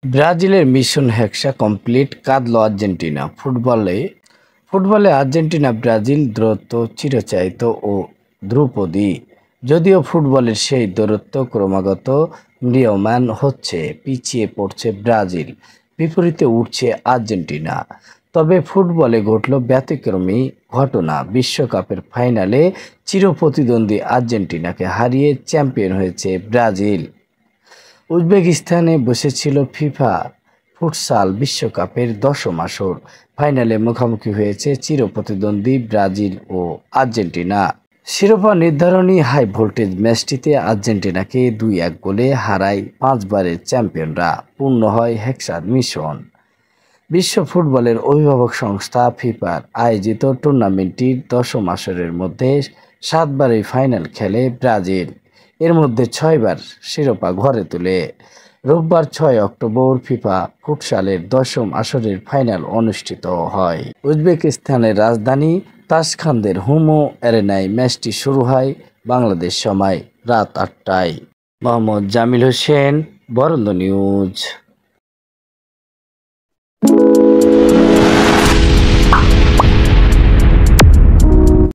ব্রাজিলের মিশন হেক্সা complete, কাঁদল Argentina. ফুটবলে Argentina Brazil দূরত্ব চিরচাহিত ও ধ্রুপদী। যদিও ফুটবলের সেই দূরত্ব ক্রমাগত ম্রিয়মাণ হচ্ছে, পিছিয়ে পড়ছে ব্রাজিল, বিপরীতে উঠছে আর্জেন্টিনা। তবে ফুটবলে ঘটল ব্যতিক্রমী ঘটনা। বিশ্বকাপের ফাইনালে চিরপ্রতিদ্বন্দ্বী আর্জেন্টিনাকে হারিয়ে চ্যাম্পিয়ন হয়েছে ব্রাজিল। উজবেকিস্তানে বসেছিল ফিফা ফুটসাল বিশ্বকাপের দশম আসর। ফাইনালে মুখোমুখি হয়েছে চিরপ্রতিদ্বন্দ্বী ব্রাজিল ও আর্জেন্টিনা। শিরোপা নির্ধারণী হাই ভোল্টেজ ম্যাচটিতে আর্জেন্টিনাকে 2-1 গোলে হারায় পাঁচবারের চ্যাম্পিয়নরা। পূর্ণ হয় হেক্সার মিশন। বিশ্ব ফুটবলের অভিভাবক সংস্থা ফিফার আয়োজিত টুর্নামেন্টটির দশম আসরের মধ্যে 7বারই ফাইনাল খেলে ব্রাজিল। এর মধ্যে 6বার শিরোপা ঘরে তোলে। রোববার 6 অক্টোবর ফিফা ফুটসালের দশম আসরের ফাইনাল অনুষ্ঠিত হয়। উজবেকিস্তানের রাজধানী তাশখান্দের হুমো অ্যারেনায় ম্যাচটি শুরু হয় বাংলাদেশ সময় রাত 8টায়। মোহাম্মদ জামিল হোসেন, বরেন্দ্র নিউজ।